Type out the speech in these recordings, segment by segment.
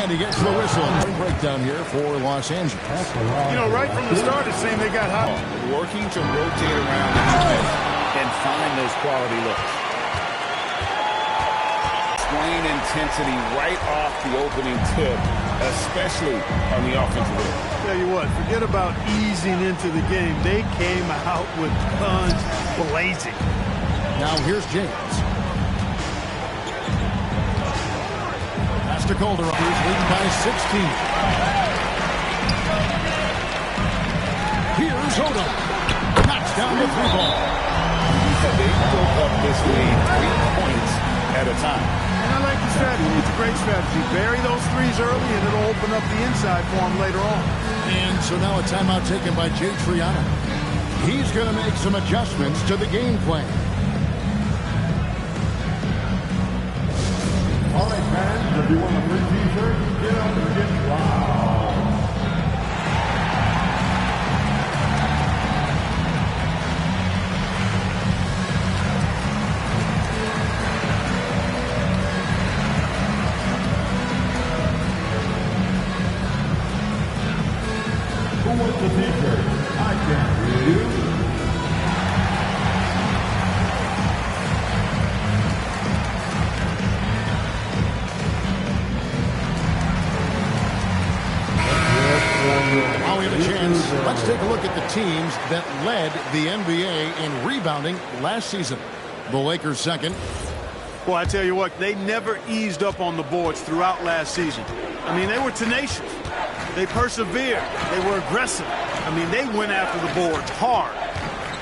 And he gets the whistle. Breakdown here for Los Angeles. You know, right from the start, it seemed they got hot. Working to rotate around the defense and find those quality looks. Playing intensity right off the opening tip, especially on the offensive end. Tell you what, forget about easing into the game. They came out with guns blazing. Now here's James. Pass to Calderon, who's leading by 16. Here's Odom. Knocks down the three ball. They broke up this lead 3 points at a time. And I like the strategy. It's a great strategy. Bury those threes early, and it'll open up the inside for them later on. And so now a timeout taken by Jay Triano. He's going to make some adjustments to the game plan. All right, fans, if you want a free t-shirt, get up and get loud. Who wants the t-shirt? I can't hear you. Now we have a chance. Let's take a look at the teams that led the NBA in rebounding last season. The Lakers second. Well, I tell you what, they never eased up on the boards throughout last season. I mean, they were tenacious. They persevered. They were aggressive. I mean, they went after the boards hard.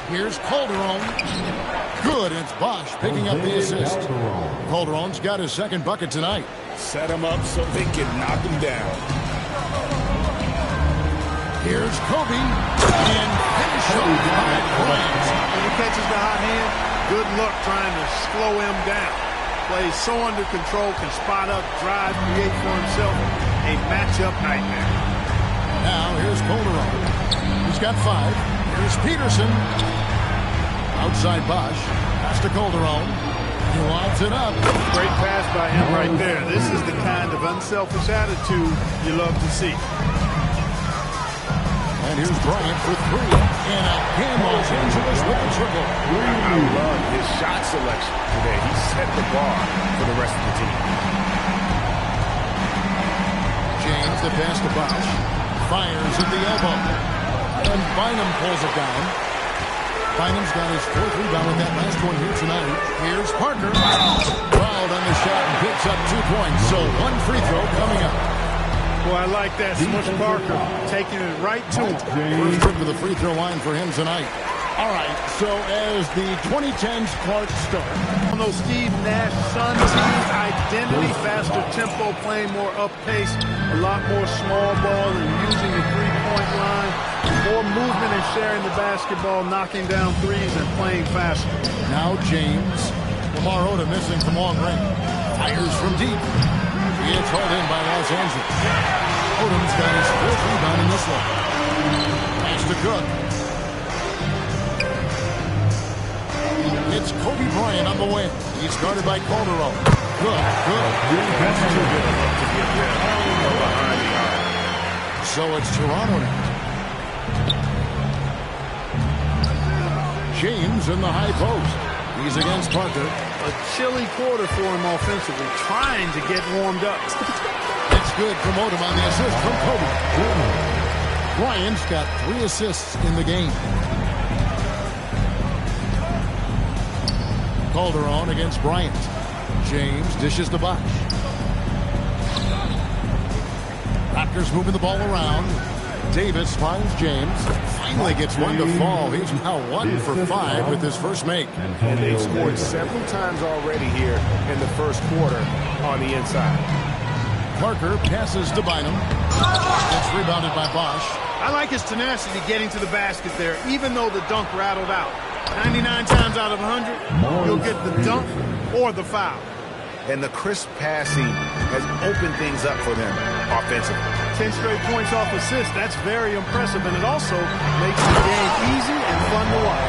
Here's Calderon. Good, and it's Bosh picking up the assist. Calderon's got his second bucket tonight. Set them up so they can knock them down. Here's Kobe. And finish up by Bryant. When he catches the hot hand, good luck trying to slow him down. Plays so under control, can spot up, drive, create for himself. A matchup nightmare. Now here's Calderon. He's got 5. Here's Peterson. Outside Bosh. Pass to Calderon. He lobs it up. Great pass by him right there. This is the kind of unselfish attitude you love to see. And here's Bryant for 3. And again, Los Angeles with the triple. I love his shot selection today. He set the bar for the rest of the team. James, the pass to Bosh. Fires at the elbow. And Bynum pulls it down. Bynum's got his 4th rebound with that last one here tonight. Here's Parker. Fouled on the shot and picks up 2 points. So 1 free throw coming up. Boy, I like that. Smush Parker taking it right to him. First trip to the free throw line for him tonight. All right, so as the 2010s Clark start. On those Steve Nash Sun team identity, faster tempo, playing more up pace, a lot more small ball and using the three-point line, more movement and sharing the basketball, knocking down threes and playing faster. Now James. Lamar Odom missing from long range. Fires from deep. He gets hauled in by Los Angeles. Odom's got his 4th rebound in this one. Pass to Cook. It's Kobe Bryant on the wing. He's guarded by Calderon. Good. That's too good a look to get rid of behind the arc. So it's Toronto now. James in the high post. He's against Parker. A chilly quarter for him offensively, trying to get warmed up. It's good from Odom on the assist from Kobe. Bryant's got 3 assists in the game. Calderon against Bryant. James dishes the Bosh. Raptors moving the ball around. Davis finds James. Finally gets one to fall. He's now 1 for 5 with his first make. And they've scored several times already here in the first quarter on the inside. Parker passes to Bynum. It's rebounded by Bosh. I like his tenacity getting to the basket there, even though the dunk rattled out. 99 times out of 100, you'll get the dunk or the foul. And the crisp passing has opened things up for them offensively. 10 straight points off assist. That's very impressive, and it also makes the game easy and fun to watch.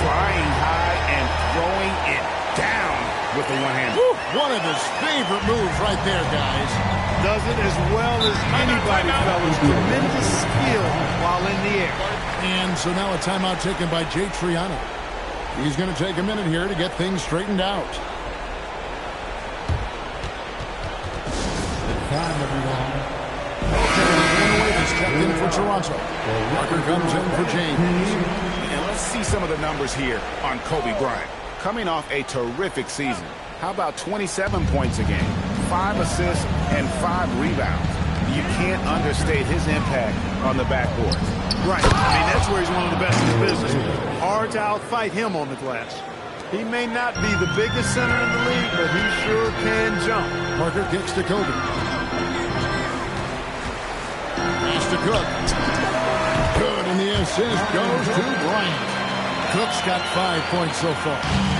Flying high and throwing it down with the one-hand. One of his favorite moves right there, guys. Does it as well as anybody, fellas. Tremendous skill while in the air. And so now a timeout taken by Jay Triano. He's going to take a minute here to get things straightened out. Time, everyone. Is checked in for Toronto. Parker comes in for James. And let's see some of the numbers here on Kobe Bryant. Coming off a terrific season. How about 27 points a game, 5 assists, and 5 rebounds? You can't understate his impact on the backboard. Right. I mean, that's where he's one of the best in the business. Hard to outfight him on the glass. He may not be the biggest center in the league, but he sure can jump. Parker kicks to Kobe. Pass to Cook. Good, and the assist goes to Bryant. Cook's got 5 points so far.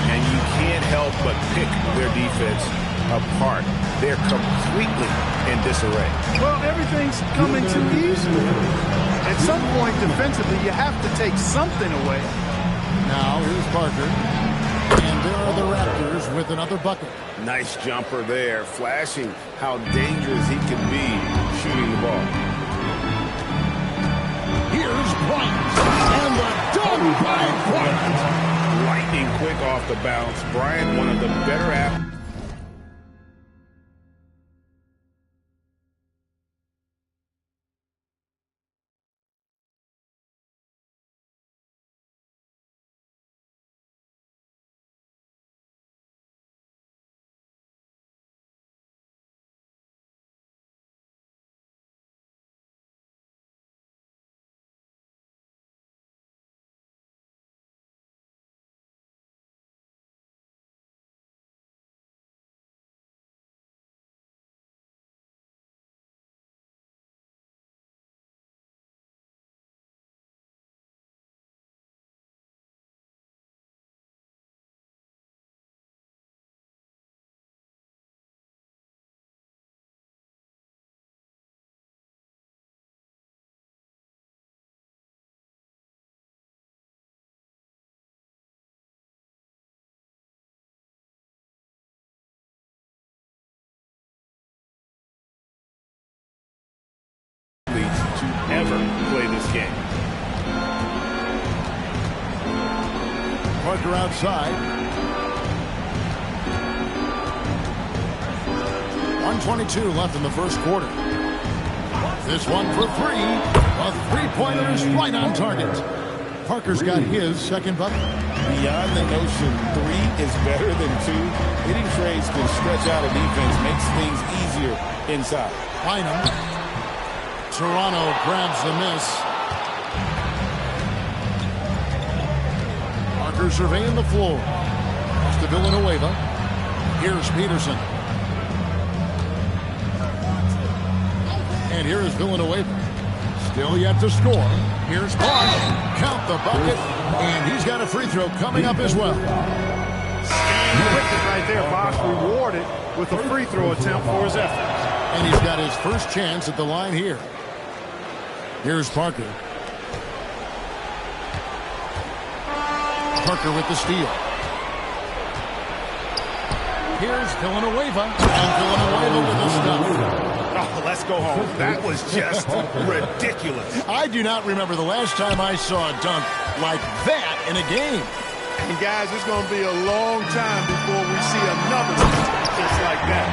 And you can't help but pick their defense apart. They're completely in disarray. Well, everything's coming too easy. At some point, defensively, you have to take something away. Now, here's Parker. And there are the Raptors with another bucket. Nice jumper there, flashing how dangerous he can be shooting the ball. Here's Bryant. And the dunk by Bryant. Lightning quick off the bounce. Bryant, one of the better athletes. To ever play this game. Parker outside. 1:22 left in the first quarter. This one for three. A three-pointer is right on target. Parker's got his second bucket. Beyond the notion 3 is better than 2, hitting trades can stretch out a defense, makes things easier inside. Bynum. Toronto grabs the miss. Parker surveying the floor. Pass to Villanueva. Here's Peterson. And here is Villanueva. Still yet to score. Here's Bosch. Count the bucket. And he's got a free throw coming up as well. Wicked right there. Bosch rewarded with a free throw attempt for his effort. And he's got his first chance at the line here. Here's Parker. Parker with the steal. Here's Villanueva. And Villanueva with the stop. Oh, let's go home. That was just ridiculous. I do not remember the last time I saw a dunk like that in a game. And guys, it's going to be a long time before we see another just like that.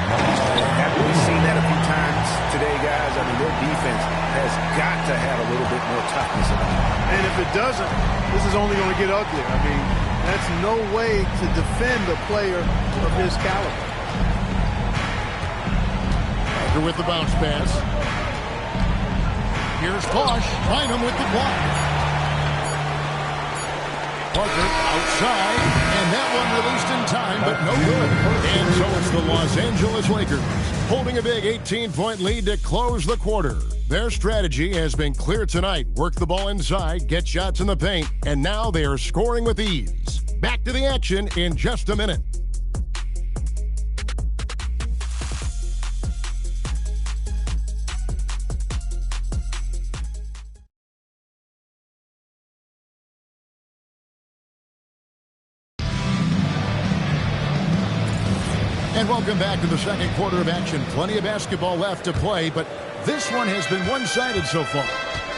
Haven't we seen that a few times today, guys? I mean, their defense has got to have a little bit more toughness about it. And if it doesn't, this is only going to get uglier. I mean, that's no way to defend a player of his caliber. Parker with the bounce pass. Here's Bosch. Bynum with the block. Parker outside, and that one released in time, but no good. And so it's the Los Angeles Lakers holding a big 18-point lead to close the quarter. Their strategy has been clear tonight. Work the ball inside, get shots in the paint, and now they are scoring with ease. Back to the action in just a minute. And And welcome back to the second quarter of action. Plenty of basketball left to play, but this one has been one-sided so far.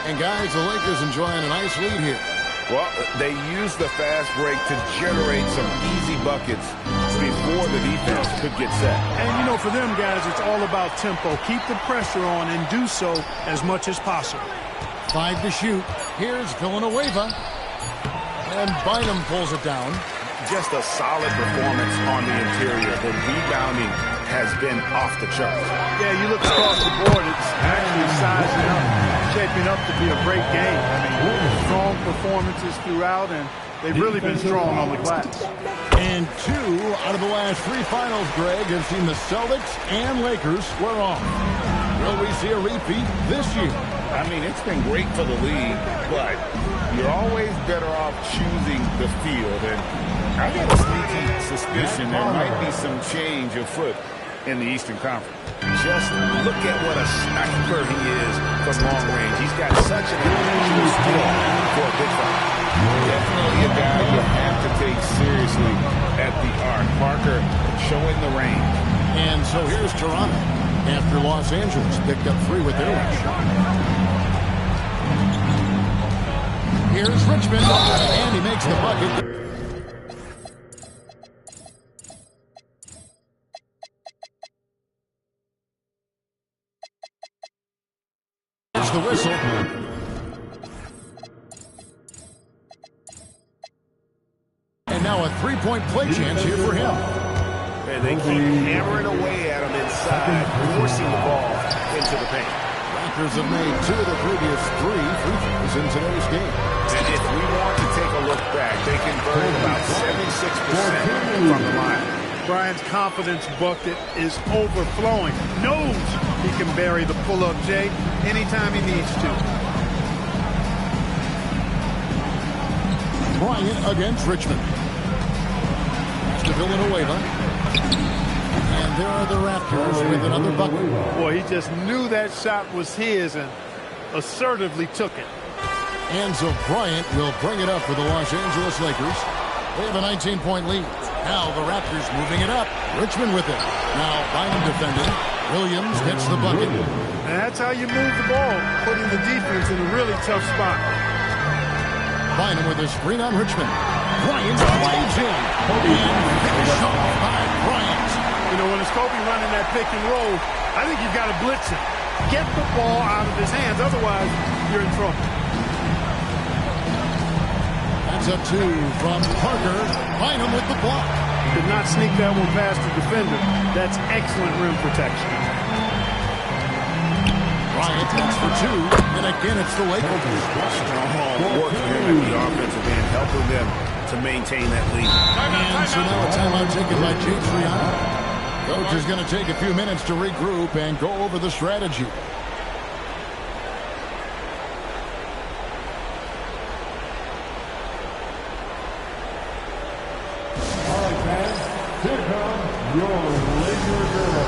And guys, the Lakers enjoying a nice lead here. Well, they used the fast break to generate some easy buckets before the defense could get set. And, you know, for them guys, it's all about tempo. Keep the pressure on and do so as much as possible. 5 to shoot. Here's Villanueva. And Bynum pulls it down. Just a solid performance on the interior. The rebounding has been off the charts. Yeah, you look across the board, it's actually sizing up, shaping up to be a great game. I mean, strong performances throughout, and they've really been strong on the glass. And 2 out of the last 3 finals, Greg, have seen the Celtics and Lakers square off. Will we see a repeat this year? I mean, it's been great for the league, but you're always better off choosing the field. And I got a sneaky suspicion there might be some change afoot in the Eastern Conference. Just look at what a sniper he is from long range. He's got such an unusual skill for a big fight. Definitely a guy you have to take seriously at the arc. Parker showing the range. And so here's Toronto after Los Angeles picked up 3 with their last shot. Here's Richmond, and he makes the bucket. Here's the whistle. And now a 3-point play chance here for him. And they keep hammering away at him inside, forcing the ball into the paint. Raptors have made 2 of the previous 3 free throws in today's game. And if we want to take a look back, they converted about 76% from the line. Bryant's confidence bucket is overflowing. Knows he can bury the pull-up J anytime he needs to. Bryant against Richmond. Pass to Villanueva. And there are the Raptors with another bucket. Boy, he just knew that shot was his and assertively took it. And so Bryant will bring it up for the Los Angeles Lakers. They have a 19-point lead. Now the Raptors moving it up. Richmond with it. Now Bynum defending. Williams gets the bucket. And that's how you move the ball, putting the defense in a really tough spot. Bynum with a screen on Richmond. Bryant lays in. And finished off by Bryant. You know, when it's Kobe running that pick and roll, I think you've got to blitz him. Get the ball out of his hands, otherwise you're in trouble. That's a 2 from Parker. Bynum with the block. Did not sneak that one past the defender. That's excellent rim protection. Bryant hits for 2, and again it's the Lakers. Strong work here at the offensive end, helping them to maintain that lead. And so now a timeout taken by James Triano. Coach is going to take a few minutes to regroup and go over the strategy. All right, fans, here comes your Laker girl.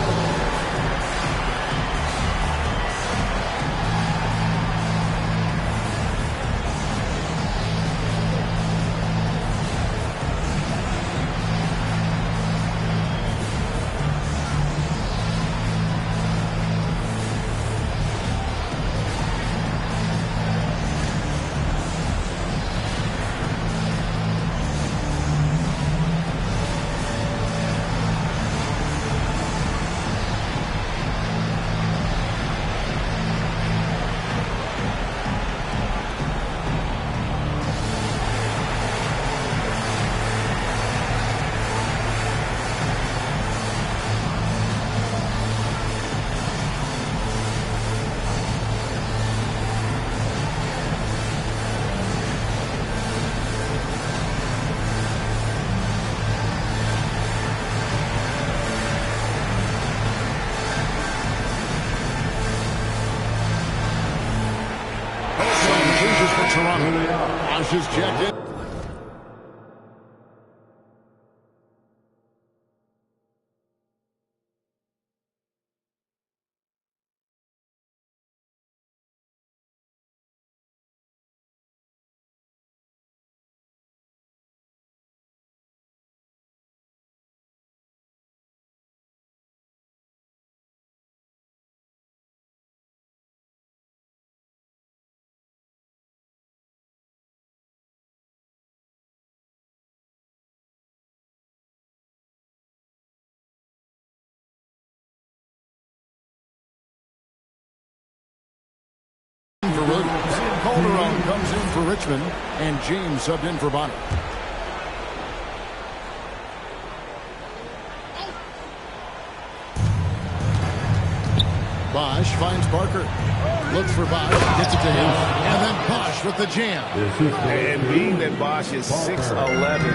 Toronto. Osh is checked in. For Williams. Calderon comes in for Richmond, and James subbed in for Bonner. Bosch finds Barker. Looks for Bosch, gets it to him, and then Bosch with the jam. And being that Bosch is 6'11",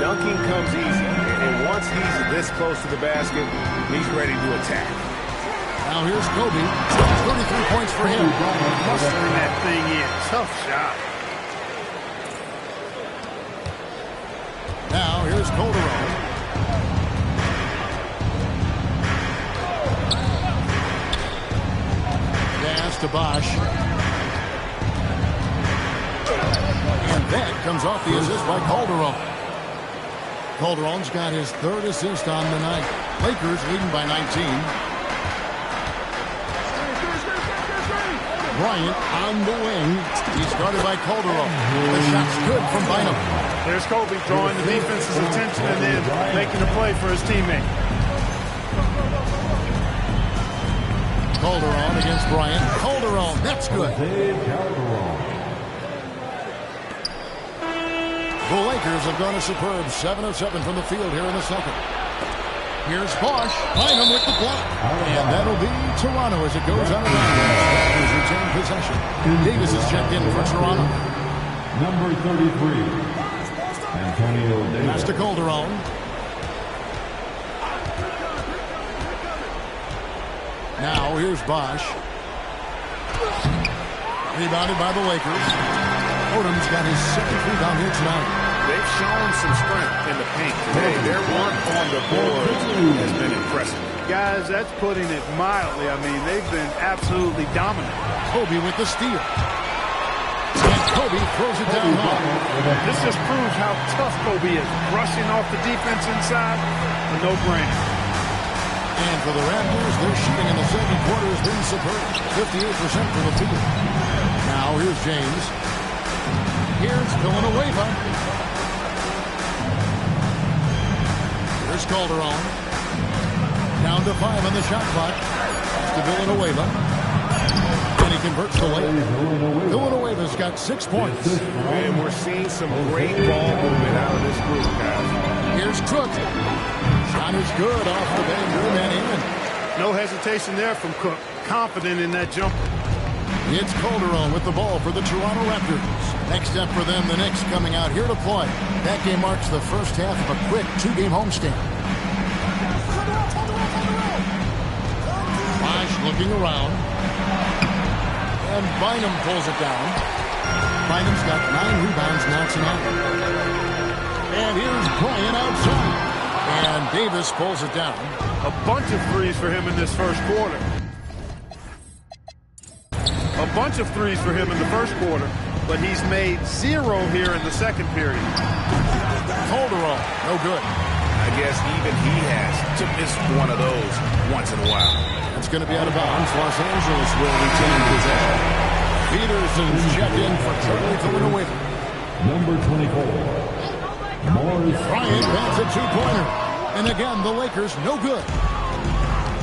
dunking comes easy. And once he's this close to the basket, he's ready to attack. Now here's Kobe. 33 points for him. Mustering that thing in. Tough shot. Now here's Calderon. Pass to Bosch. And that comes off the assist by Calderon. Calderon's got his third assist on the night. Lakers leading by 19. Bryant on the wing. He's guarded by Calderon. The shot's good from Bynum. There's Kobe drawing the defense's attention and then making a play for his teammate. Calderon against Bryant. Calderon, that's good. The Lakers have gone a superb 7 of 7 from the field here in the second. Here's Bosch. Bynum with the block. And that'll be Toronto as it goes out of bounds. Raptors retain possession. Davis is checked in for Toronto. Number 33, Antonio Davis. Pass to Calderon. Now here's Bosch. Rebounded by the Lakers. Odom's got his second rebound here tonight. They've shown some strength in the paint today. Their work on the boards has been impressive. Guys, that's putting it mildly. I mean, they've been absolutely dominant. Kobe with the steal. And Kobe throws it down high. This just proves how tough Kobe is. Rushing off the defense inside, a no-brainer. And for the Raptors, their shooting in the second quarter has been superb. 58% from the field. Now here's James. Here's Villanueva. Here's Calderon. Down to 5 on the shot clock. To Villanueva. And he converts the layup. Villanueva's got 6 points. And we're seeing some great ball movement out of this group, guys. Here's Cook. Shot is good off the bang, boom, and in. No hesitation there from Cook. Confident in that jumper. It's Calderon with the ball for the Toronto Raptors. Next step for them, the Knicks coming out here to play. That game marks the first half of a quick 2-game homestand. Bosch looking around. And Bynum pulls it down. Bynum's got 9 rebounds now tonight. And here's Bryant outside. And Davis pulls it down. A bunch of threes for him in this first quarter. A bunch of threes for him in the first quarter, but he's made 0 here in the second period. Calderon, no good. I guess even he has to miss one of those once in a while. It's going to be out of bounds. Los Angeles will retain possession. Peterson's checked in for Charlie Villanueva. Number 24, Morris. Bryant bats a 2-pointer. And again, the Lakers no good.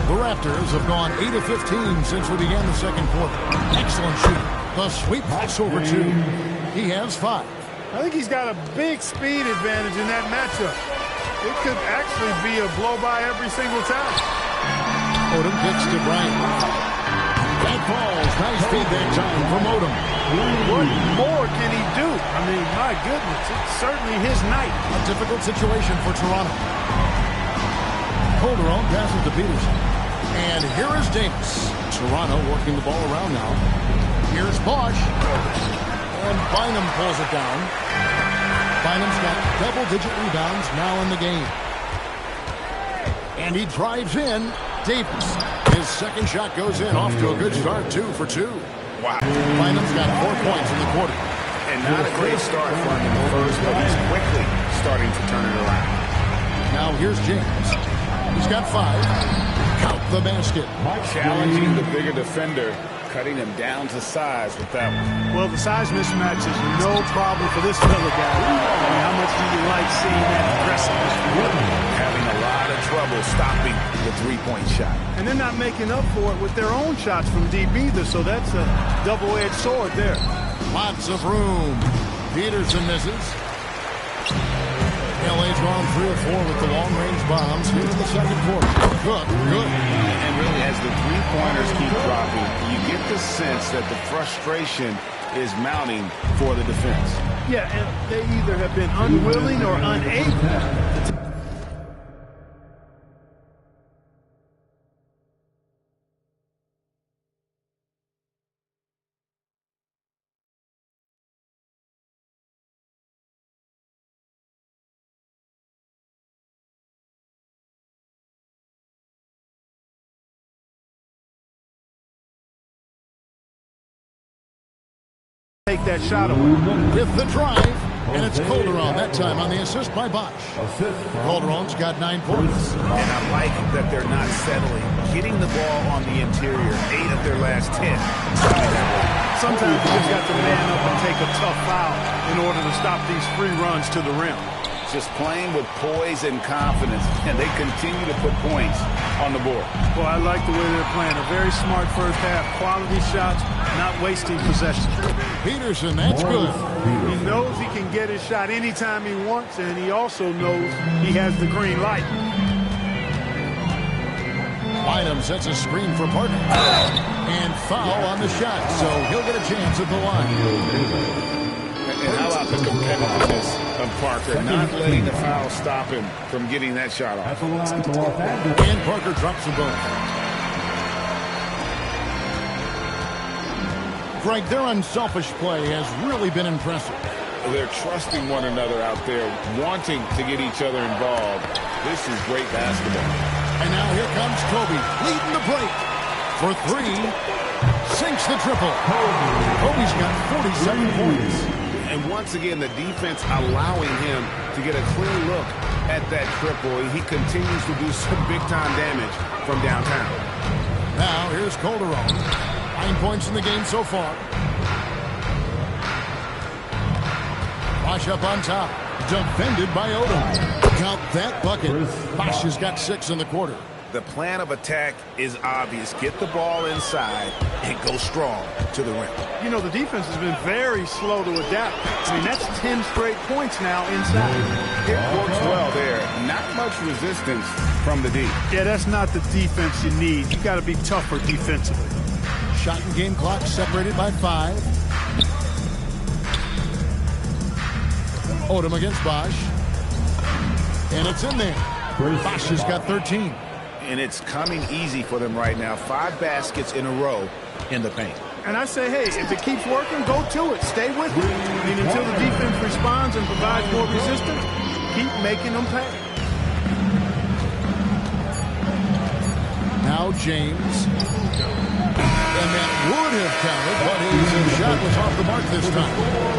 The Raptors have gone 8 of 15 since we began the second quarter. Excellent shooting. The sweep pass over 2. He has 5. I think he's got a big speed advantage in that matchup. It could actually be a blow-by every single time. Odom kicks to Bryant. That falls. Nice feed that time from Odom. What more can he do? I mean, my goodness, it's certainly his night. A difficult situation for Toronto. Calderon passes to Peterson. And here is Davis. Toronto working the ball around now. Here's Bosch. And Bynum pulls it down. Bynum's got double-digit rebounds now in the game. And he drives in. Davis. His second shot goes in. Off to a good start. 2 for 2. Wow. Bynum's got 4 points in the quarter. And not a great start for him in the first, but he's quickly starting to turn it around. Now here's James. He's got 5. Count the basket. Challenging the bigger defender, cutting him down to size with that one. Well, the size mismatch is no problem for this fella guy. I mean, how much do you like seeing that aggressiveness? Having a lot of trouble stopping the three-point shot. And they're not making up for it with their own shots from deep either, so that's a double-edged sword there. Lots of room. Peterson misses. LA's gone 3 or 4 with the long-range bombs here in the second quarter. Good. And really, as the three-pointers keep dropping, you get the sense that the frustration is mounting for the defense. Yeah, and they either have been unwilling or unable. Take that shot away. With the drive, and it's Calderon, that time on the assist by Bosch. Calderon's got 9 points. And I like that they're not settling. Getting the ball on the interior, 8 of their last 10. Sometimes you just got to man up and take a tough foul in order to stop these free runs to the rim. Just playing with poise and confidence, and they continue to put points on the board. Well, I like the way they're playing. A very smart first half. Quality shots, not wasting possession. Peterson, that's good. He knows he can get his shot anytime he wants, and he also knows he has the green light. Bynum sets a screen for Parker. And foul on the shot, so he'll get a chance at the line. And how about the competitiveness of Parker, not letting the foul stop him from getting that shot off. And Parker drops the ball. Greg, their unselfish play has really been impressive. They're trusting one another out there, wanting to get each other involved. This is great basketball. And now here comes Kobe, leading the break for 3. Sinks the triple. Kobe's got 47 points. And once again, the defense allowing him to get a clean look at that triple. He continues to do some big-time damage from downtown. Now, here's Calderon. 9 points in the game so far. Bosch up on top. Defended by Odom. Count that bucket. Bosch has got 6 in the quarter. The plan of attack is obvious. Get the ball inside and go strong to the rim. You know, the defense has been very slow to adapt. I mean, that's 10 straight points now inside. It works well there. Not much resistance from the D. Yeah, that's not the defense you need. You got to be tougher defensively. Shot and game clock separated by 5. Odom against Bosch. And it's in there. Bosch has got 13. And it's coming easy for them right now. 5 baskets in a row in the paint. And I say, hey, if it keeps working, go to it. Stay with it. I mean, until the defense responds and provides more resistance, keep making them pay. Now James. And that would have counted, but his shot was off the mark this time.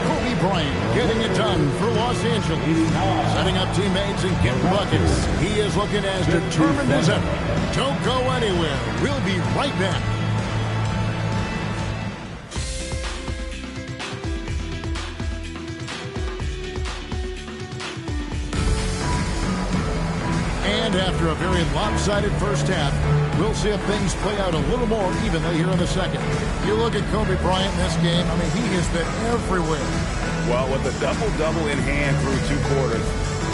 Kobe Bryant getting it done for Los Angeles. Setting up teammates and getting buckets. He is looking as determined as ever. Don't go anywhere. We'll be right back. And after a very lopsided first half, we'll see if things play out a little more evenly here in the second. You look at Kobe Bryant in this game, I mean, he has been everywhere. Well, with a double-double in hand through 2 quarters,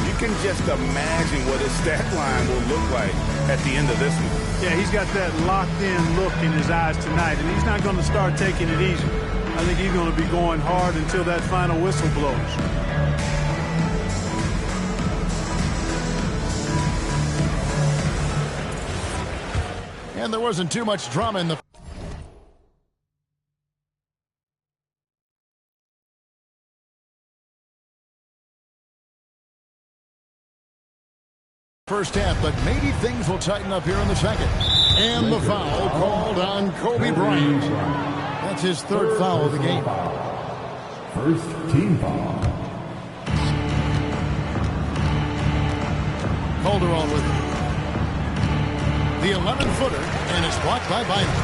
you can just imagine what his stat line will look like at the end of this one. Yeah, he's got that locked-in look in his eyes tonight, and he's not going to start taking it easy. I think he's going to be going hard until that final whistle blows. And there wasn't too much drama in the first half, but maybe things will tighten up here in the second. And the foul called on Kobe Bryant. That's his 3rd foul of the game. First team foul. Calderon with it. The 11-footer, and it's blocked by Bynum.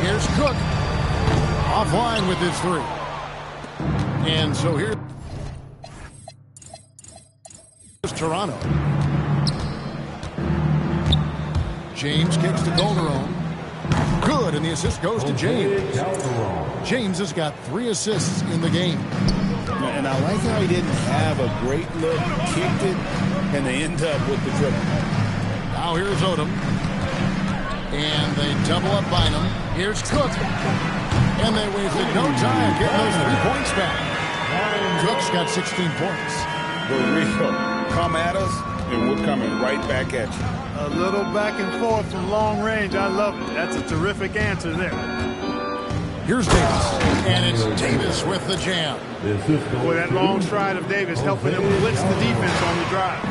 Here's Cook. Offline with his three. And so here's Toronto. James kicks to Calderon. Good, and the assist goes to James. James has got 3 assists in the game. And I like how he didn't have a great look, kicked it, and they end up with the triple. Now here's Odom. And they double up Bynum. Here's Cook. And they wasted no time getting those 3 points back. Cook's got 16 points. For real. Come at us, and we're coming right back at you. A little back and forth from long range. I love it. That's a terrific answer there. Here's Davis. And it's Davis with the jam. Boy, that long stride of Davis helping him blitz the defense on the drive.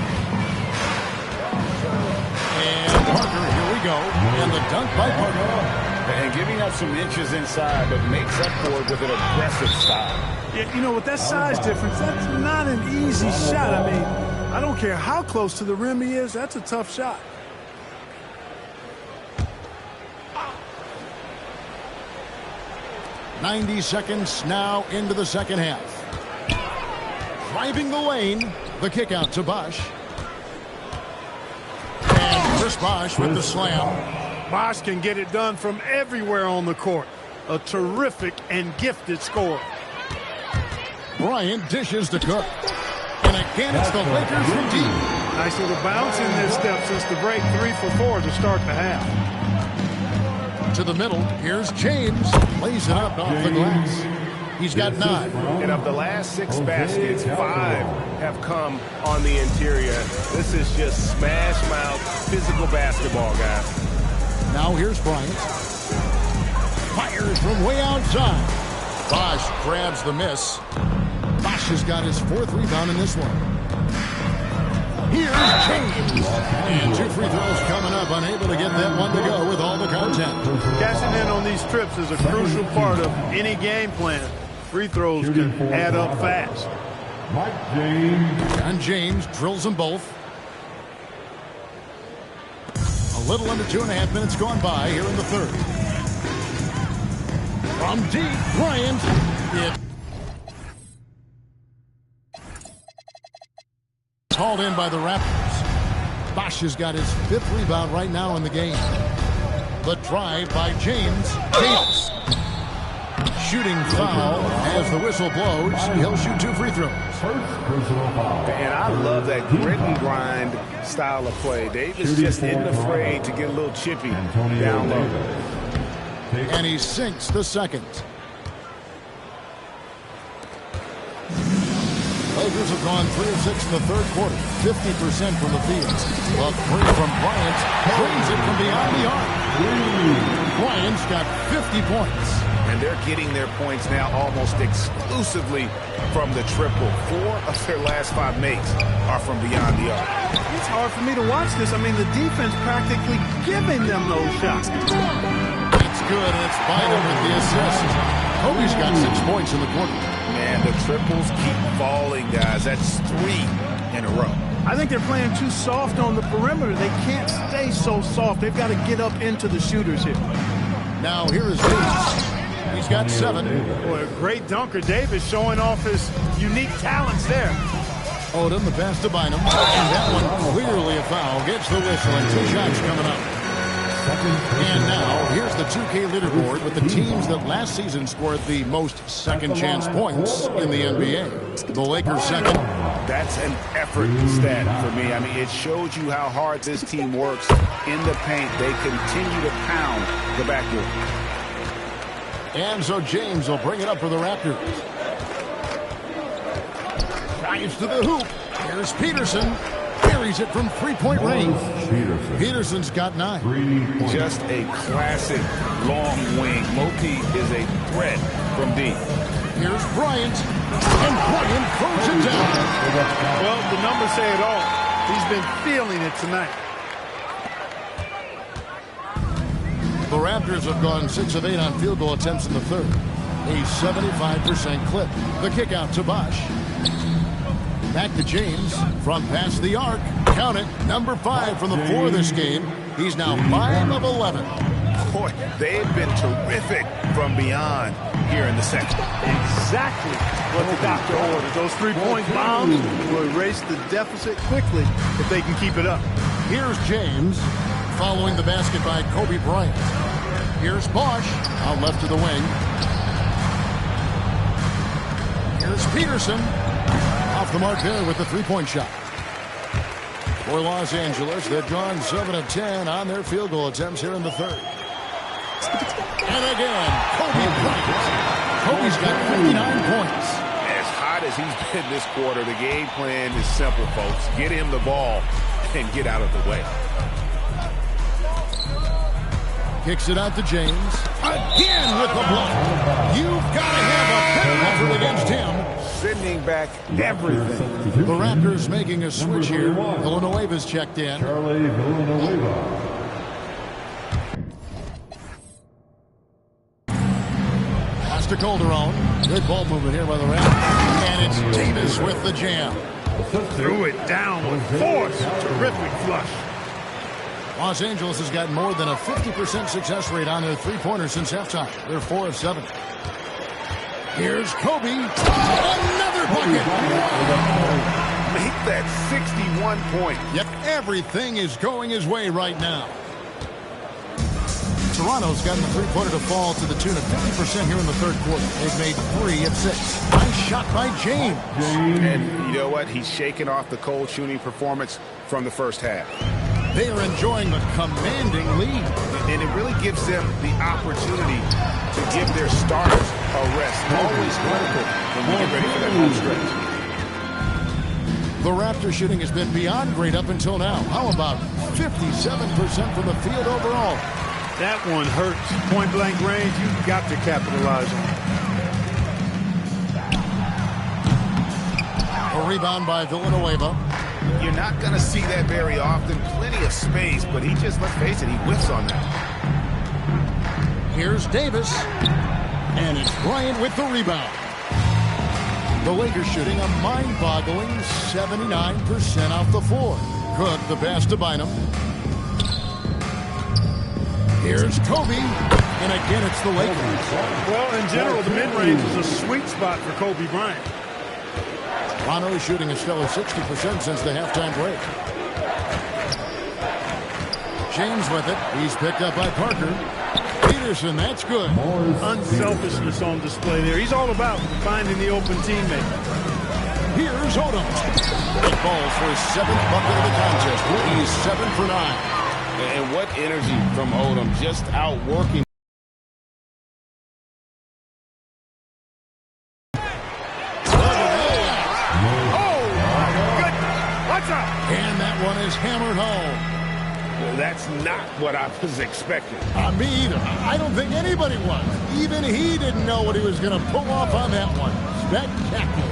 And Parker, here we go. And the dunk by Parker. And giving up some inches inside, but makes up for it with an aggressive style. Yeah, you know, with that size difference, that's not an easy shot. I mean, I don't care how close to the rim he is. That's a tough shot. .90 seconds now into the second half. Driving the lane, the kick out to Bosch. And Chris Bosch with the slam. Bosch can get it done from everywhere on the court. A terrific and gifted scorer. Bryant dishes to Cook. And again, it's the Lakers from deep. Nice little bounce in this step since the break. 3 for 4 to start the half. To the middle, here's James. Lays it up off the glass. He's got 9. And of the last 6 baskets, 5 have come on the interior. This is just smash mouth physical basketball, guys. Now here's Bryant. Fires from way outside. Bosch grabs the miss. Bosch has got his 4th rebound in this one. Here's James. And 2 free throws coming up. Unable to get that one to go with all the contact. Cashing in on these trips is a crucial part of any game plan. Free throws can add up fast. Mike James. And James drills them both. A little under 2.5 minutes gone by here in the third. From deep, Bryant. It's hauled in by the Raptors. Bosch has got his 5th rebound right now in the game. The drive by James. Davis. Shooting foul as the whistle blows. He'll shoot 2 free throws. And I love that grit and grind style of play. Davis just isn't afraid to get a little chippy down low. And he sinks the second. Lakers have gone 3 of 6 in the third quarter. 50% from the field. A 3 from Bryant. Drains it from beyond the arc. Bryant's got 50 points. And they're getting their points now almost exclusively from the triple. 4 of their last 5 makes are from beyond the arc. It's hard for me to watch this. I mean, the defense practically giving them those shots. It's good, and it's Bynum with the assist. Kobe's got 6 points in the quarter. Man, the triples keep falling, guys. That's 3 in a row. I think they're playing too soft on the perimeter. They can't stay so soft. They've got to get up into the shooters here. Now here is Davis. He's got 7. Boy, a great dunker. Davis showing off his unique talents there. Odom, the pass to Bynum. And that one clearly a foul. Gets the whistle, and 2 shots coming up. And now, here's the 2K leaderboard with the teams that last season scored the most second-chance points in the NBA. The Lakers second. That's an effort stat for me. I mean, it shows you how hard this team works in the paint. They continue to pound the backboard. And so James will bring it up for the Raptors. Drives to the hoop. Here's Peterson. Carries it from 3-point range. Peterson's got 9. Just a classic long wing. Moki is a threat from deep. Here's Bryant. And Bryant throws it down. Well, the numbers say it all. He's been feeling it tonight. The Raptors have gone 6 of 8 on field goal attempts in the third. A 75% clip. The kick out to Bosch. Back to James from past the arc. Count it, number 5 from the floor this game. He's now 5 of 11. Boy, they've been terrific from beyond here in the second. Exactly what the doctor ordered. Those three-point bombs will erase the deficit quickly if they can keep it up. Here's James following the basket by Kobe Bryant. Here's Bosch out left to the wing. Here's Peterson off the mark there with the three-point shot. For Los Angeles, they've gone 7 of 10 on their field goal attempts here in the third. And again, Kobe Bryant. Kobe's got 59 points. As hot as he's been this quarter, the game plan is simple, folks. Get him the ball and get out of the way. Kicks it out to James. Again with the block. You've got to have a better effort against him. Sending back everything. The Raptors making a switch here. Villanueva's checked in. Charlie Villanueva. Pass to Calderon. Good ball movement here by the Raptors. And it's Davis with the jam. Threw it down with force. Terrific flush. Los Angeles has gotten more than a 50% success rate on their three-pointers since halftime. They're 4 of 7. Here's Kobe. Another bucket. Make that 61 point. Yep, everything is going his way right now. Toronto's gotten the three-pointer to fall to the tune of 50% here in the third quarter. They've made 3 of 6. Nice shot by James. And you know what? He's shaking off the cold shooting performance from the first half. They are enjoying the commanding lead. And it really gives them the opportunity to give their starters a rest. Always critical when we get ready for that home stretch. The Raptor shooting has been beyond great up until now. How about 57% from the field overall? That one hurts. Point-blank range, you've got to capitalize on. A rebound by Villanueva. You're not going to see that very often. Plenty of space, but he just, let's face it, he whiffs on that. Here's Davis. And it's Bryant with the rebound. The Lakers shooting a mind-boggling 79% off the floor. Cook, the pass to Bynum. Here's Kobe. And again, it's the Lakers. Well, in general, the mid-range is a sweet spot for Kobe Bryant. Toronto is shooting a stellar 60% since the halftime break. James with it. He's picked up by Parker. Peterson, that's good. Unselfishness on display there. He's all about finding the open teammate. Here's Odom. It falls for his 7th bucket of the contest. He's 7 for 9. And what energy from Odom, just outworking. And that one is hammered home. Well, that's not what I was expecting. Me either. I don't think anybody was. Even he didn't know what he was going to pull off on that one. Spectacular.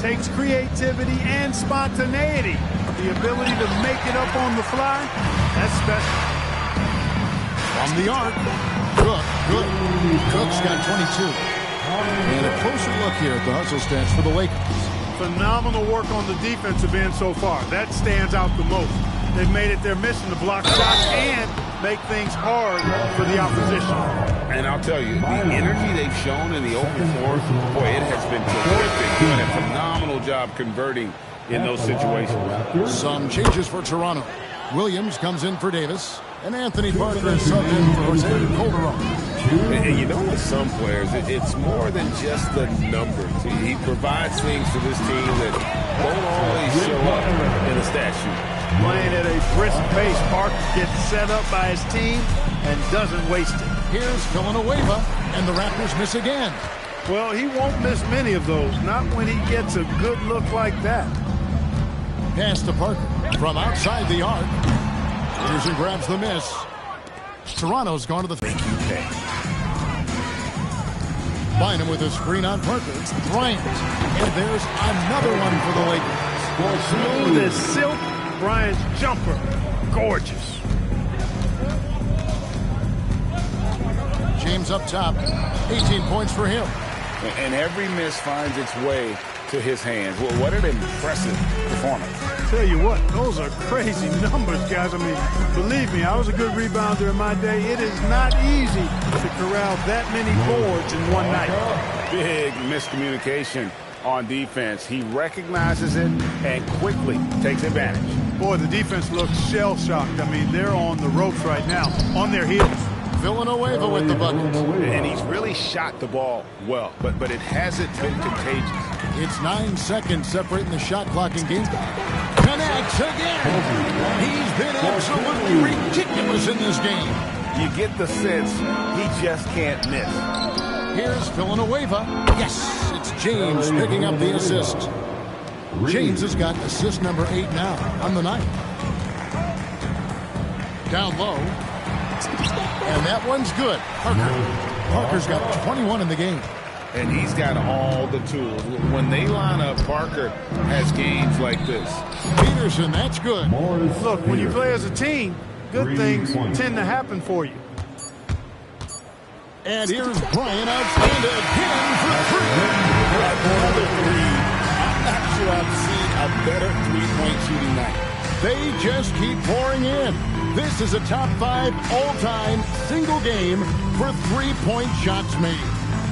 Takes creativity and spontaneity. The ability to make it up on the fly, that's special. From the arc. Cook, good. Cook's got 22. And a closer look here at the hustle stats for the Lakers. Phenomenal work on the defensive end so far. That stands out the most. They've made it their mission to block shots and make things hard for the opposition. And I'll tell you, the energy they've shown in the open floor, boy, it has been terrific. Doing a phenomenal job converting in those situations. Some changes for Toronto. Williams comes in for Davis. And Anthony Parker is subbed in for Jose Calderon. And you know, with some players, it's more than just the numbers. He provides things to this team that don't always show up in a stat sheet. Playing at a brisk pace, Parker gets set up by his team and doesn't waste it. Here's Villanueva, and the Raptors miss again. Well, he won't miss many of those, not when he gets a good look like that. Pass to Parker from outside the arc. Peterson grabs the miss. Toronto's gone to the Thank you, Pay. Bynum with a screen on Parker. Bryant. And there's another one for the Lakers. Smooth as silk. Bryant's jumper. Gorgeous. James up top. 18 points for him. And every miss finds its way to his hands. Well, what an impressive performance. Tell you what, those are crazy numbers, guys. I mean, believe me, I was a good rebounder in my day. It is not easy to corral that many boards in one night. Big miscommunication on defense. He recognizes it and quickly takes advantage. Boy, the defense looks shell-shocked. I mean, they're on the ropes right now, on their heels. Villanueva with the bucket. And he's really shot the ball well, but it hasn't been contagious. It's 9 seconds separating the shot clock in game. Connects again. He's been absolutely ridiculous in this game. You get the sense he just can't miss. Here's Villanueva. Yes, it's James picking up the assist. James has got assist number 8 now on the night. Down low. And that one's good. Parker's got 21 in the game. And he's got all the tools. When they line up, Parker has games like this. Peterson, that's good. Look, when you play as a team, good things tend to happen for you. And here's Bryant outstanding again for three. Another three. I'm not sure I've seen a better three-point shooting night. They just keep pouring in. This is a top 5 all-time single game for three-point shots made.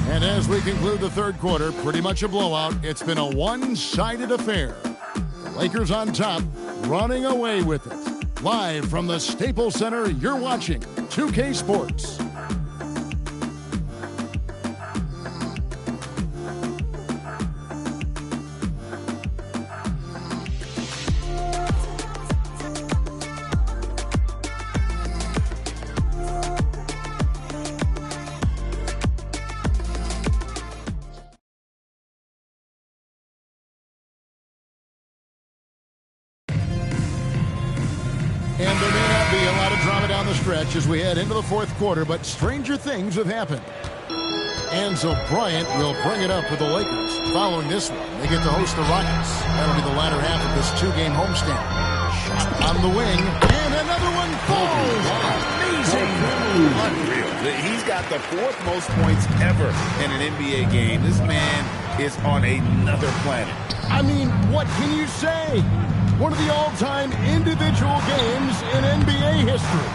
And as we conclude the third quarter, pretty much a blowout. It's been a one-sided affair. The Lakers on top, running away with it. Live from the Staples Center, you're watching 2K Sports. And there may not be a lot of drama down the stretch as we head into the fourth quarter, but stranger things have happened. And so Bryant will bring it up for the Lakers. Following this one, they get to host the Rockets. That'll be the latter half of this two-game homestand. Shot on the wing, and another one falls. Amazing. Unreal. He's got the 4th most points ever in an NBA game. This man is on another planet. I mean, what can you say? One of the all-time individual games in NBA history.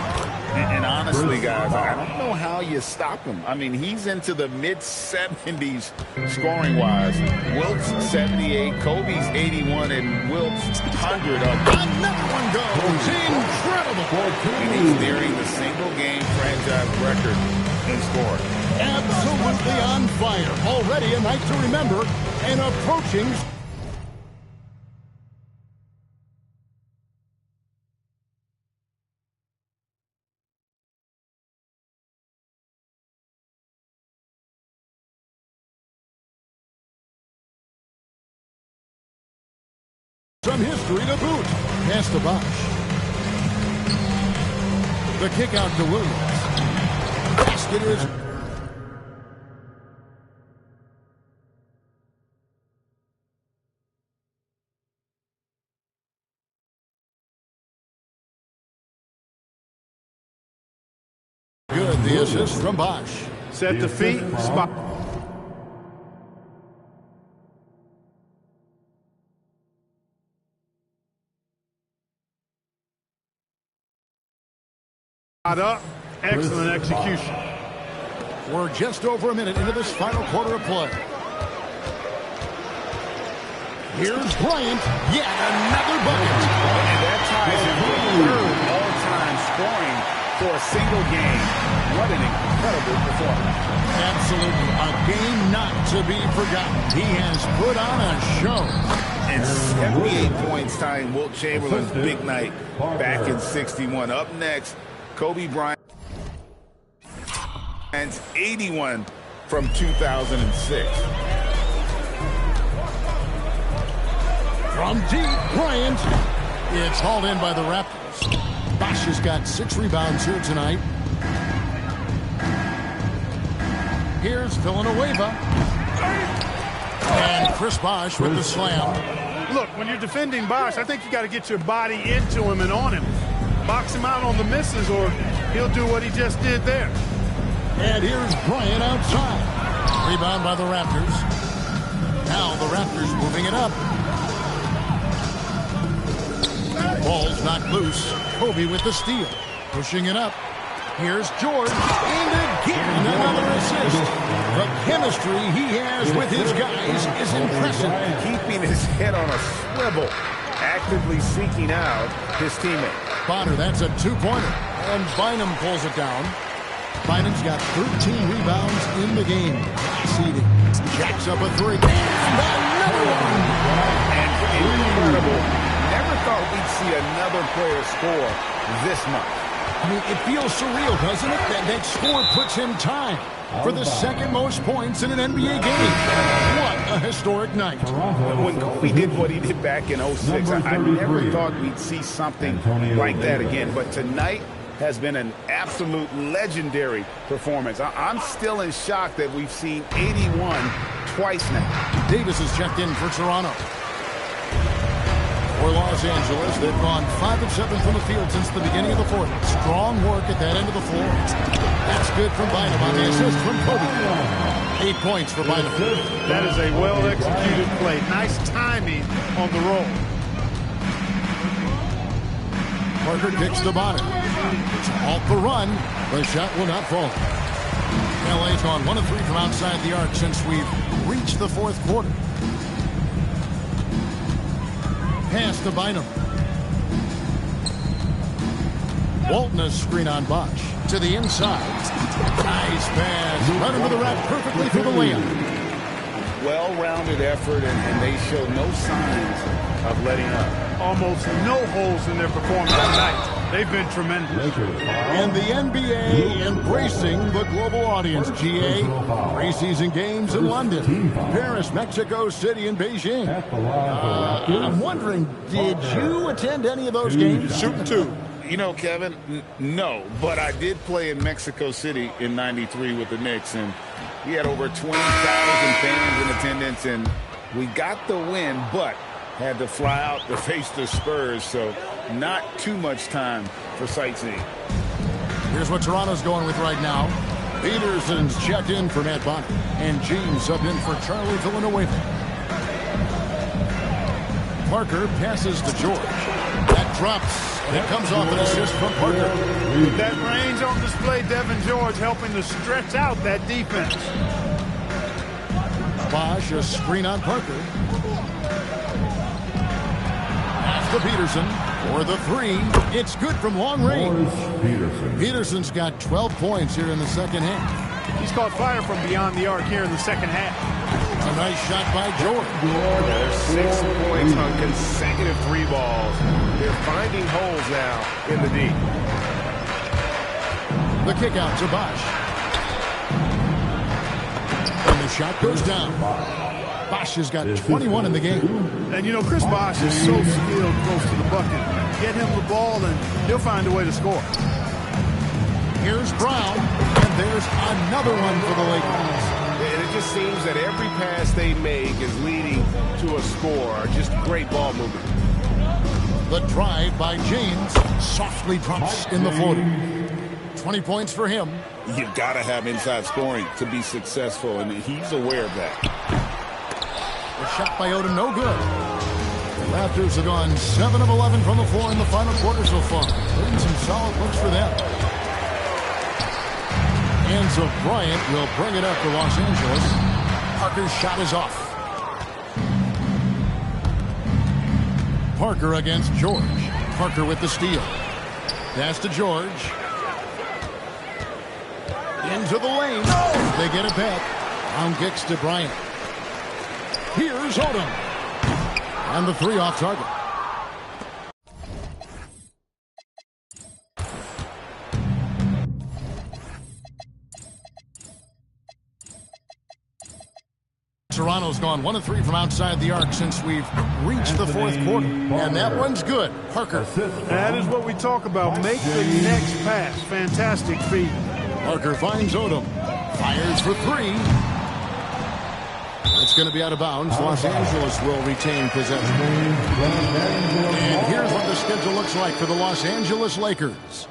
And honestly, guys, I don't know how you stop him. I mean, he's into the mid-70s scoring-wise. Wilt's 78, Kobe's 81, and Wilt's 100 up. Another one goes. Incredible. And he's nearing the single-game franchise record in scoring. Absolutely on fire. Already a night to remember and approaching. Some history to boot. Pass to Bosh. The kick out to Williams. Basket is... good. The assist from Bosh. Set the feet, spot. Up. Excellent execution. We're just over a minute into this final quarter of play. Here's Bryant. Yet another bucket. And that ties him for 3rd all-time scoring for a single game. What an incredible performance. Absolutely. A game not to be forgotten. He has put on a show. And 78 points tying Wilt Chamberlain's big night back in 61. Up next, Kobe Bryant's 81 from 2006. From deep, Bryant. It's hauled in by the Raptors. Bosh has got 6 rebounds here tonight. Here's Villanueva. And Chris Bosh with the slam. Look, when you're defending Bosh, I think you got to get your body into him and on him. Box him out on the misses or he'll do what he just did there. And here's Bryant outside. Rebound by the Raptors. Now the Raptors moving it up. Ball's knocked loose. Kobe with the steal. Pushing it up. Here's George. And again, another assist. The chemistry he has with his guys is impressive. Keeping his head on a swivel. Actively seeking out his teammate. Bonner, that's a two-pointer. And Bynum pulls it down. Bynum's got 13 rebounds in the game. Seeding. Jacks up a three. And another one. And incredible. Never thought we'd see another player score this much. I mean, it feels surreal, doesn't it? That score puts him tied for the second most points in an NBA game. What a historic night. When Kobe did what he did back in 06, I never thought we'd see something like that again. But tonight has been an absolute legendary performance. I'm still in shock that we've seen 81 twice now. Davis has checked in for Toronto. For Los Angeles, they've gone 5 of 7 from the field since the beginning of the fourth. Strong work at that end of the floor. That's good from Bynum on the assist from Kobe. 8 points for Bynum. That is a well-executed play. Nice timing on the roll. Parker kicks to Bonner. To halt the run. The shot will not fall. LA's gone 1 of 3 from outside the arc since we've reached the fourth quarter. Pass to Bynum. Walton a screen on Bosch. To the inside. Nice pass. Run into the rack perfectly through the layup. Well-rounded effort, and they show no signs of letting up. Almost no holes in their performance tonight. They've been tremendous. And the NBA embracing the global audience. GA, preseason games in London, Paris, Mexico City, and Beijing. I'm wondering, did you attend any of those games? Shooting two. You know, Kevin, no, but I did play in Mexico City in '93 with the Knicks, and we had over 20,000 fans in attendance, and we got the win, but had to fly out to face the Spurs, so not too much time for sightseeing. Here's what Toronto's going with right now. Peterson's checked in for Matt Bonner, and James subbed in for Charlie Villanueva. Parker passes to George. That drops, and it comes off an assist from Parker. With that range on display, Devin George helping to stretch out that defense. Bosch, a screen on Parker. Pass to Peterson for the three. It's good from long range. Peterson's got 12 points here in the second half. He's caught fire from beyond the arc here in the second half. A nice shot by George. There's 6 points on consecutive 3 balls. They're finding holes now in the D. The kick out to Bosch. And the shot goes down. Bosch has got 21 in the game. And, you know, Chris Bosch is so skilled close to the bucket. Get him the ball, and he'll find a way to score. Here's Brown, and there's another one for the Lakers. And it just seems that every pass they make is leading to a score. Just great ball movement. The drive by James softly drops in the 40. 20 points for him. You've got to have inside scoring to be successful, and he's aware of that. The shot by Odom, no good. The Raptors have gone 7 of 11 from the floor in the final quarter so far. Getting some solid looks for them. Hands of Bryant will bring it up for Los Angeles. Parker's shot is off. Parker against George. Parker with the steal. Pass to George. Into the lane. They get it back. Down kicks to Bryant. Here's Odom. And the three off target. Toronto's gone 1 of 3 from outside the arc since we've reached the fourth quarter. And that one's good. Parker. That is what we talk about. Make the next pass. Fantastic feat. Parker finds Odom. Fires for 3. It's going to be out of bounds. Los Angeles will retain possession. And here's what the schedule looks like for the Los Angeles Lakers.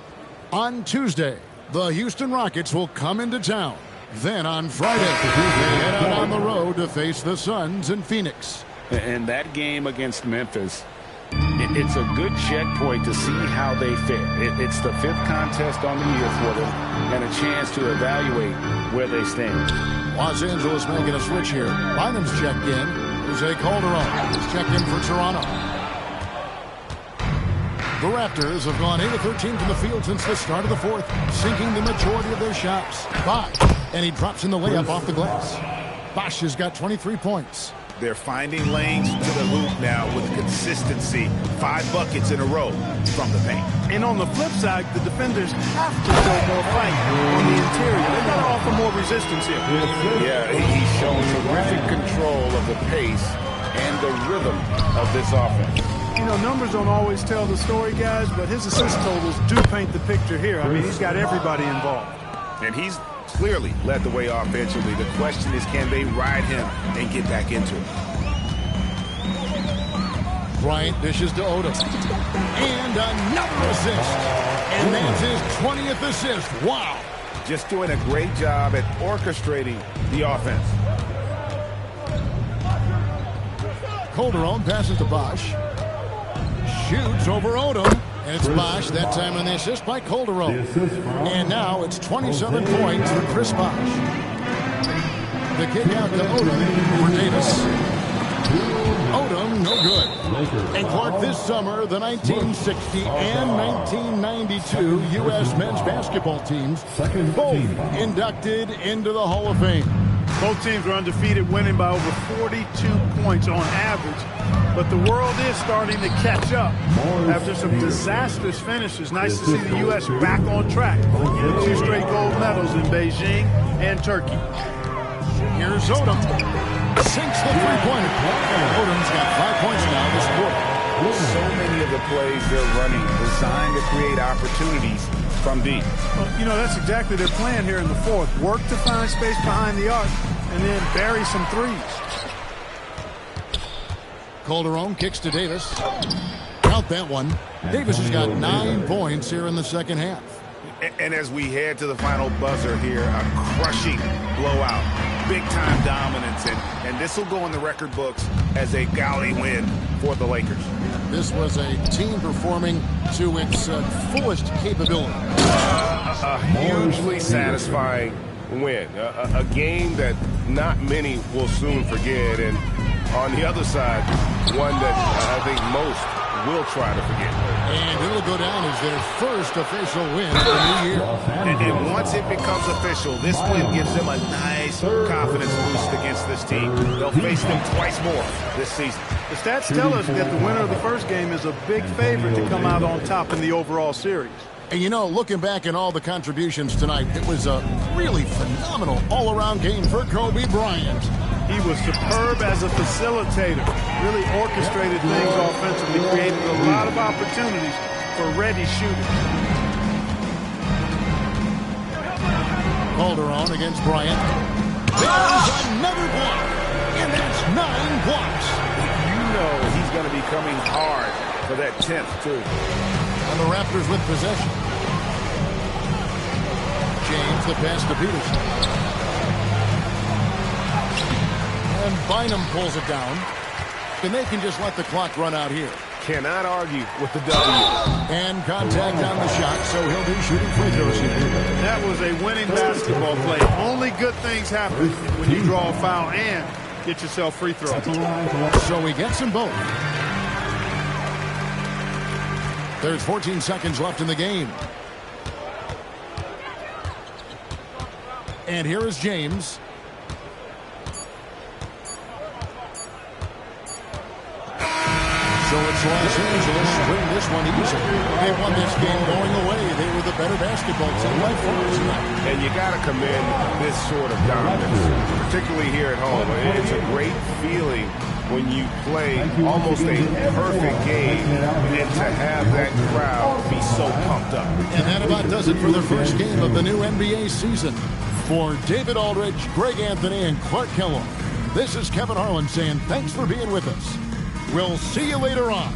On Tuesday, the Houston Rockets will come into town. Then on Friday, they head out on the road to face the Suns in Phoenix. And that game against Memphis, it's a good checkpoint to see how they fare. It's the 5th contest on the year for them and a chance to evaluate where they stand. Los Angeles making a switch here. Bynum's checked in. Jose Calderon is checked in for Toronto. The Raptors have gone 8 of 13 from the field since the start of the 4th, sinking the majority of their shots. Bosh, and he drops in the layup off the glass. Bosh has got 23 points. They're finding lanes to the hoop now with consistency. 5 buckets in a row from the paint. And on the flip side, the defenders have to show more fight on the interior. They've got to offer more resistance here. Yeah, he's shown terrific control of the pace and the rhythm of this offense. You know, numbers don't always tell the story, guys, but his assist totals do paint the picture here. I mean, he's got everybody involved. And he's clearly led the way offensively. The question is, can they ride him and get back into it? Bryant dishes to Odom. And another assist. And that's his 20th assist. Wow. Just doing a great job at orchestrating the offense. Calderon passes to Bosh. Shoots over Odom. And it's Bosh, that time on the assist by Calderon. And now it's 27 points for Chris Bosh. The kick out to Odom for Davis. Odom, no good. And Clark, this summer, the 1960 and 1992 U.S. men's basketball teams both inducted into the Hall of Fame. Both teams were undefeated, winning by over 42 points on average. But the world is starting to catch up after some disastrous finishes. Nice to see the U.S. back on track. 2 straight gold medals in Beijing and Turkey. Here's Odom. Sinks the three-pointer. Odom's got 5 points now this quarter. So many of the plays they're running designed to create opportunities from deep. Well, you know, that's exactly their plan here in the 4th. Work to find space behind the arc and then bury some threes. Calderon kicks to Davis. Count that one. Davis has got 9 points here in the second half. And as we head to the final buzzer here, a crushing blowout. Big-time dominance, and this will go in the record books as a gaudy win for the Lakers. This was a team performing to its fullest capability. A hugely satisfying win. A game that not many will soon forget, and on the other side, one that I think most will try to forget. And it'll go down as their first official win of the new year. And once it becomes official, this win gives them a nice confidence boost against this team. They'll face them twice more this season. The stats tell us that the winner of the first game is a big favorite to come out on top in the overall series. And, you know, looking back at all the contributions tonight, it was a really phenomenal all-around game for Kobe Bryant. He was superb as a facilitator, really orchestrated things offensively, created a lot of opportunities for ready shooters. Calderon against Bryant. There's another block, and that's 9 blocks. You know he's going to be coming hard for that 10th, too. And the Raptors with possession. James, the pass to Peterson. And Bynum pulls it down. And they can just let the clock run out here. Cannot argue with the W. And contact on the shot, so he'll be shooting free throws here. That was a winning basketball play. Only good things happen when you draw a foul and get yourself free throws. So he gets them both. There's 14 seconds left in the game. And here is James. So it's Los Angeles win this one easily. They won this game going away. They were the better basketball team by far tonight. And you got to commend this sort of dominance, particularly here at home. It's a great feeling when you play almost a perfect game and to have that crowd be so pumped up. And that about does it for the first game of the new NBA season. For David Aldridge, Greg Anthony, and Clark Kellogg, this is Kevin Harlan saying thanks for being with us. We'll see you later on.